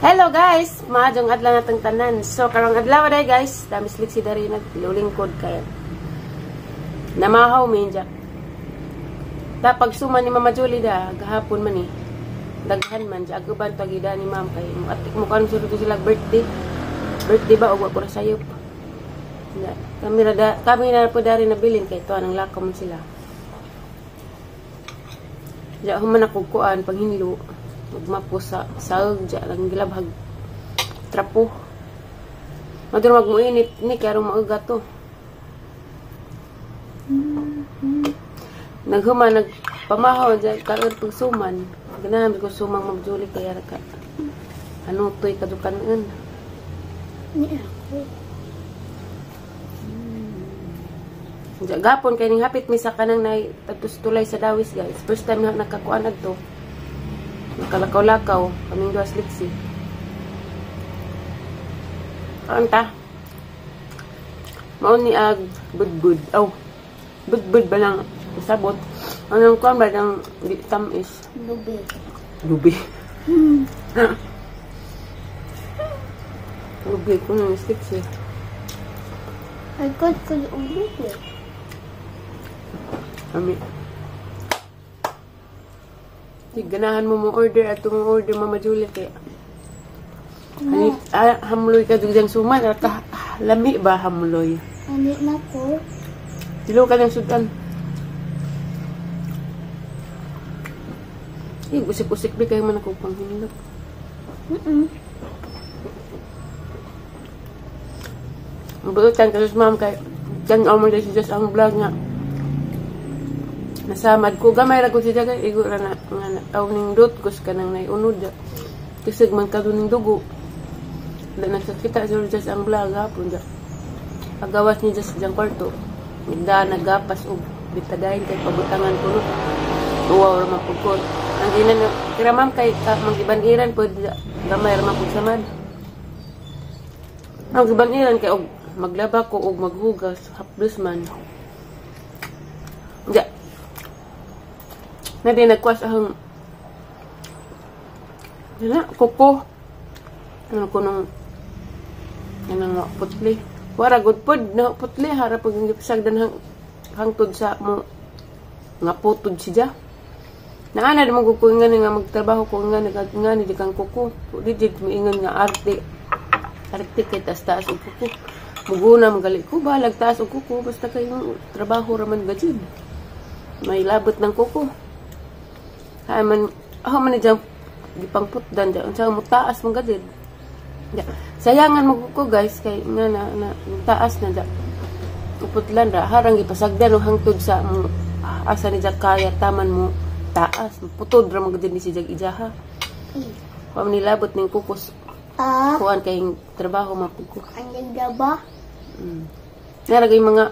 Hello guys, maadjong adlaw natong tanan. So karong adlaw day guys, damislik si dari naglulingkod kay namahaw minja. Tapag suman ni Mama Julie da gahapon man ni. Daghan man ja aguban pagida ni Ma'am kay mo kan sila birthday. Birthday ba og wa sayop. Kami na po dari nabilin kay to anang lakaw man sila. Ja human ako kuan pag hinlo. Magmapos sa saog dyan lang gilabhag trapo maduro magmuinit ni kaya mauga to nagpamahaw dyan karoon pag suman ganahan ko sumang magjuli kaya ka ano to'y kadukanan gapon kaya ning hapit mi sa kanang na tulay sa dawis guys first time na nakakuanag to nakalakaw-lakaw kaming duwas liksi kanta mao ni ag budbud budbud ba lang isabot anong kuan ba ng tamis lubi lubi ko ng liksi ay god ko yung lubi ami ganahan mo mong order at mong order Mama Julie kaya hamloy ka dugang suman at lami ba hamloy ani na ko dilo ka ng sudan usik-usik bi kayo man ako pang hinilap mabutan kasus Ma'am kay dyan mo dyan si ang vlog nga nasamad ko gamay ra ko siya kay igo ra na nga tawag ning dot kus kanang naiunod kisig man kaduning dugo da nagsakita just ang vlog hapon ja pagawas ni just jang kwarto da nagapas og bitadayon kay pabutangan ko no tuwa ra man pugkon ang ginan kira Ma'am kay mangiban-iran pod gamay ra man pug samad ang giban-iran kay og maglaba ko og maghugas hapdos man ja na din nagkwas ang kuko ano ko nung anong putli wara good pod na putli harap pag sagdan hangtod sa mo nga putod siya na ana di magkuko nga magtrabaho ko nga ni di kang kuko di moingon nga arte kay taas og kuko muguna magali ko balag taas og kuko basta kayong trabaho raman gajid may labot ng kuko ay man ako man dyan gipangputdan dyan sa mo taas mong gadid sayangan mo ko guys kay nga na taas na dyan uputlan ra harang gipasagdan o hangtod sa mo asa ni dyan kaya taman mo taas putod ra mga gadid ni si dyan ijaha kung nilabot ning kukos kuan kayong trabaho mapugko ang gaba naragay mga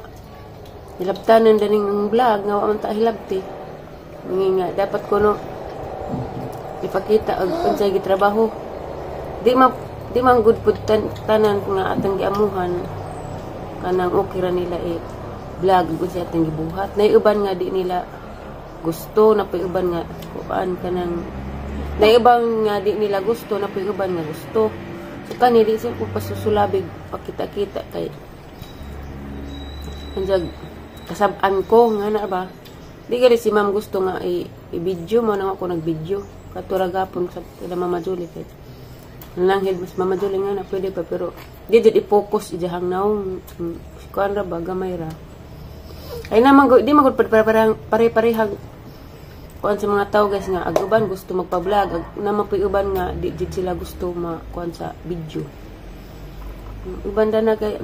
hilabtanan daning vlog nga wa man ta hilabti nga dapat ko no ipakita og unsay gitrabaho di man good pud tanan nga atang giamuhan kanang okay ra nila vlog unsay atang gibuhat nay uban nga di nila gusto na pay uban nga kuan kanang nay uban nga di nila gusto na pay uban nga gusto so kanili sa pasusulabig pakita-kita kay anjag kasab-an ko nga na ba di gali si Ma'am gusto nga i-video mo nang ako nag-video katuragapon sa kila Mama Julie kay nanghid mas Mama Julie nga na pwede pa pero di i-focus ijahang naong kuan ra ba gamay ra ay naman di magud pare-parehag kuan sa mga tao guys nga aguban gusto magpa-vlog naman pa uban nga di sila gusto kuan sa video uban na kay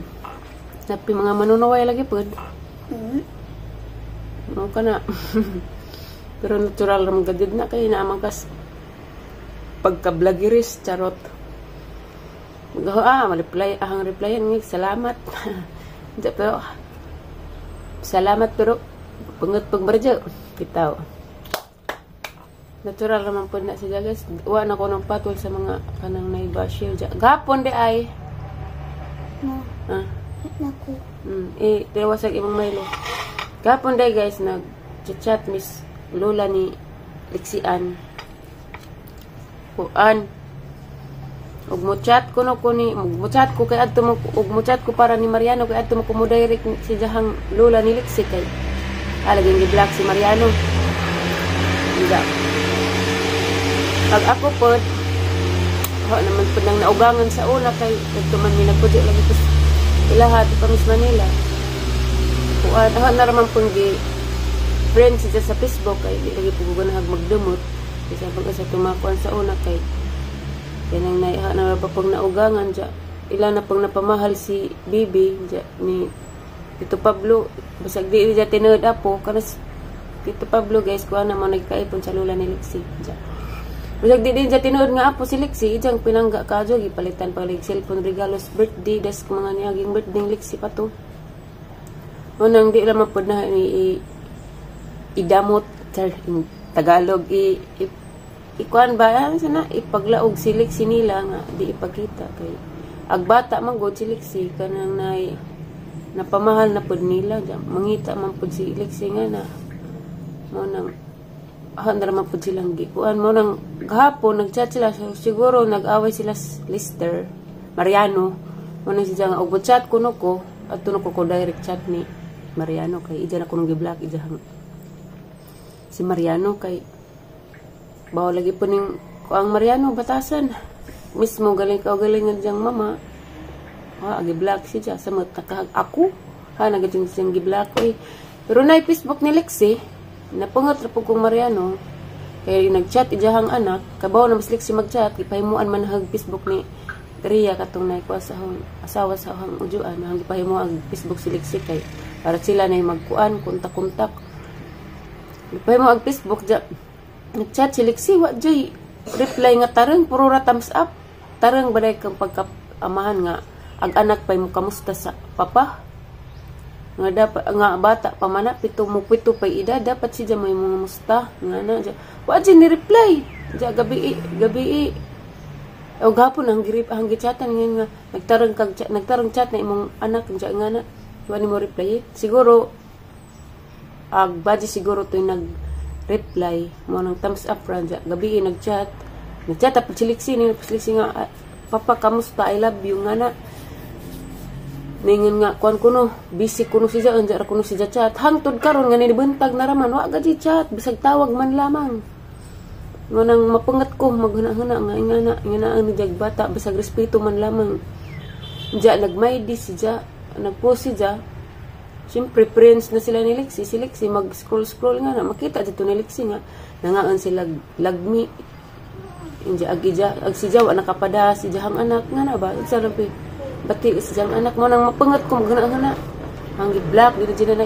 napi mga manunaway lagi pod mo kana pero natural ra man gadid na kay naamang kas pagka-vlogeris charot ma-reply ahang replyan ng salamat pero salamat pero pangut pagbarja bitaw natural ra man pud na siya guys wa na ko nang patol sa mga kanang naibashare gapon de ay nako tawasag imong Milo gapon day guys nag-chat Miss Lola ni Lixian kuan ug mo chat ko no ko ni mo chat ko kay adto mo ug mo chat ko para ni Mariano kay adto mo ko mo direct si jahang lola ni Lexi kay alaging gi-block si Mariano. Diba? Pag ako po naman po nang naugangan sa una kay ito man may nagpudyo lagi po ilahat pa Miss Manila. Kuan na raman pong gi friends siya sa Facebook kay di lagi po guganahag magdumot kasi pag sa tumakuan sa una kay kanang naiha na pa pag naugangan dya ilan na pang napamahal si Bibi dya ni Tito Pablo basag di dya tinuod apo kanas Tito Pablo guys kuha na mo nagkaipon sa lola ni Lexi dya basag di din dya tinuod nga apo si Lexi idyang pinangga kadyo gipalitan pag cellphone regalos birthday des mga niyaging birthday ni Lexi pa to unang di naman po na idamot in Tagalog ikuan ba yan sana ipaglaog si Lexi nila nga di ipakita kay agbata man god si Lexi kanang nay napamahal na pud nila mangita man pud si Lexi nga na mo nang handra man pud silang gikuan mo nang gahapon nagchat sila so, siguro nag-away sila Lister Mariano mo nang siya nga og chat kuno ko at tuno ko direct chat ni Mariano kay ija na kuno gi-block ija si Mariano kay bawa lagi po ning ang Mariano batasan mismo galing galingan diyang mama agi-block siya sa matakahag ako nagating siyang gi-block pero na Facebook ni Lexi napungot ra po kong Mariano kay nag-chat ijahang anak kabaw na mas Lexi mag-chat ipahimuan man hag Facebook ni Ria katong naikuha sa asawa sa hang ujuan hang ipahimu ang Facebook si Lexi kay para sila na magkuan kontak-kontak ipahimu ang Facebook dya nag-chat si Lexi, wa jay reply nga tarang, puro ra thumbs up. Tarang baday kang pagkaamahan nga, ag anak pa'y mo kamusta sa papa. Nga dapat, nga bata, pamana, pito pa'y ida, dapat siya may mga musta. Nga na, dya. Wa jay ni-reply. Dya, gabi. O gapon, ang gichatan nga, nagtarang chat na imong anak, dya nga na, wa ni mo reply. Siguro, siguro to yung reply mo nang thumbs up ra dya gabi nagchat tapos si Lexi nga papa kamusta I love you nga na ningon nga kuan kuno busy kuno siya anja ra kuno siya chat hangtod karon nga nibuntag na raman wa gadi chat bisag tawag man lamang mo nang mapangat ko maghuna-huna nga ingana ang nijag bata bisag respeto man lamang dya nagmaydi siya nagpost siya. Siyempre, friends na sila ni Lexi. Si Lexi, mag-scroll nga na. Makita dito ni Lexi nga. Nangaan sila lagmi. Ag si Jawa, nakapada si Jahang anak. Nga na ba? Isa lang pa. Bati si Jahang anak mo. Nang mapangat ko, magana-gana. Ang i-block. Dito dyan na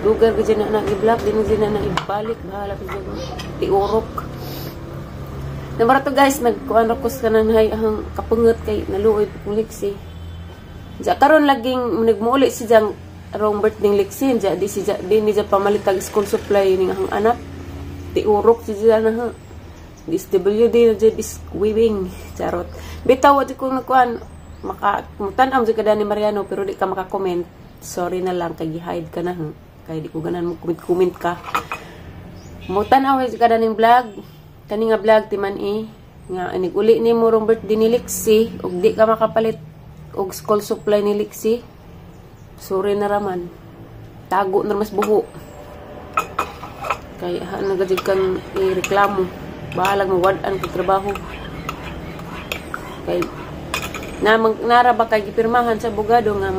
lugar ka dyan na i-block. Dito dyan na ibalik. Bahala ka dyan. Tiurok. Namara to guys, nagkuhan ako sa nanay ang kapangat kay naluoy po Lexi. Diya karon laging nagmuuli si Jang wrong birthday ng Lexi diya di si niya pamalitag school supply ning ang anak tiurok si Jang na ha DSWD na diya is weaving charot bitaw at kung nakuan tan-am jud kada ni Mariano pero di ka maka-comment sorry na lang kay gi-hide ka na ha kay di ko ganan mo comment ka mo tan-aw jud kada ning vlog kani nga vlog timan nga uli ni mo wrong birthday ni Lexi ug di ka makapalit og school supply ni Lexi sorry na raman tago na mas buho kaya nagajig kang ireklamo bahalang mawadan ko trabaho kay nara ba kay gipirmahan sa abogado nga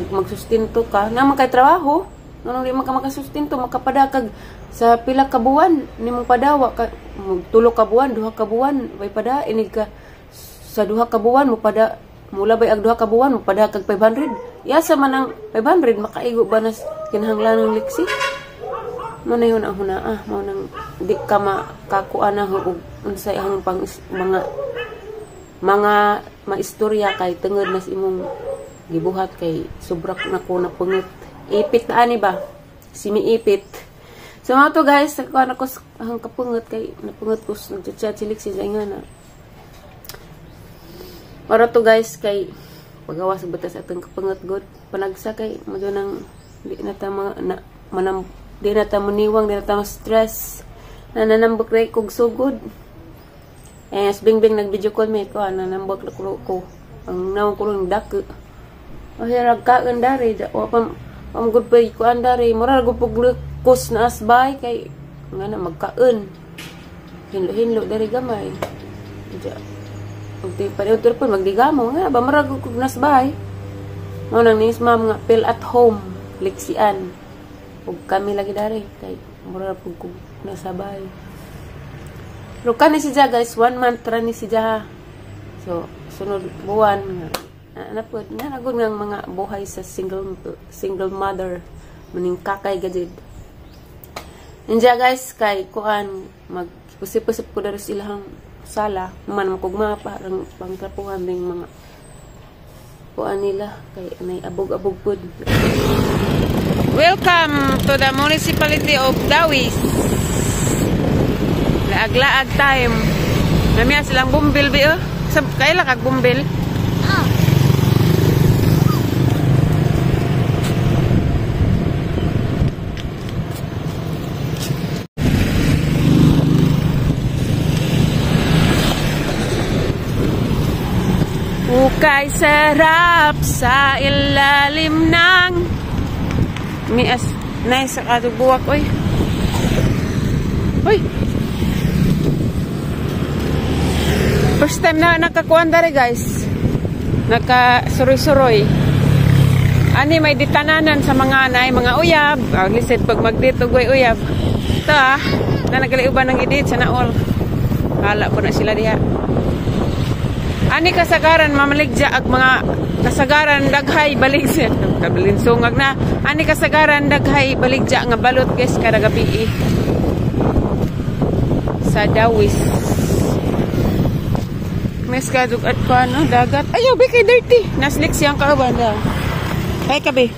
magsustinto ka naman kay trabaho nganong di makasustinto makapadakag sa pila ka buwan nimong padawa ka 3 ka buwan 2 ka buwan way pada inig ka sa 2 ka buwan mo pada mula bay ag 2 ka buwan mo pada kag 500 yasa man ang 500 makaigo ba na kinahanglan ng Lexi mo na yun ang hunaa mo nang di ka makakuan na og unsay ang pang mga maistorya kay tungod nas imong gibuhat kay sobra na ko na pungot ipit na ani ba simi-ipit so mga to guys kuan ako ang kapungot kay napungot ko nagchat si Lexi sa ingana. Para to guys kay pagawas batas atong kapangat god panagsa kay medyo nang di na ta di na ta muniwang di na ta stress nanambok ray kog sugod Eh, bingbing nag-video call me ko, nambok ko. Ang naman ko ng dako. O hirag kaon dari. O good pa ko andari. Mura gupog lukos na asbay. Kay, nga na, magkaon. Hinlo dari gamay. Diya. Pagti pa po, magdigamo. Nga ba, mura gupog na asbay. Mo nang nis ma'am nga, feel at home. Liksian. Ug kami lagi dari. Kay, mura gupog na sabay. Pero kani si Jah guys, 1 month ra ni si Jah. So, sunod buwan nga po nga nagud nga mga buhay sa single mother muning kakay gajid. Ninja guys kay kuan magpusip-pusip ko daro silang sala man makugma parang pangtrapuhan ding mga kuan nila kay nay abog-abog pud. Welcome to the municipality of Dawis. Laag-laag time. Namiya silang bumbil bi kailan kag bumbil? Ukay sarap sa ilalim ng mias nice sa kadubuwak oy. Oy. First time na nakakuan dari guys. Naka-suroy-suroy. Ani may ditananan sa mga anay, mga uyab. Lisod pag magdito goy uyab. Ito na nagaliuban ng edit sa naol. Hala po na sila diha. Ani kasagaran mamaligja ag mga kasagaran daghay baligja. Kabilinsungag na. Ani kasagaran daghay baligja nga balot guys kada gabi sa Dawis. Mes kadug at paano dagat. Ayaw be kay dirty. Naslik siyang kauban daw. Ay kabe.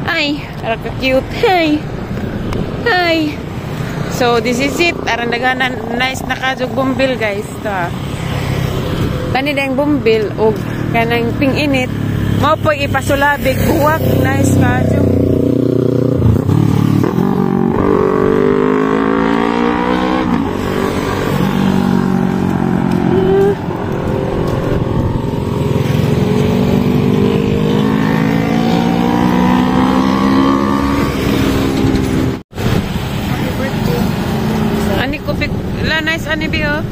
Ay, ara ka cute. Hey. Hi. So this is it. Arandaganan nice na kadug bumbil guys. Ta. Kani dang bumbil og kanang ping-init. Mao po ipasulabig uwak nice kadug. Nice ani biyo.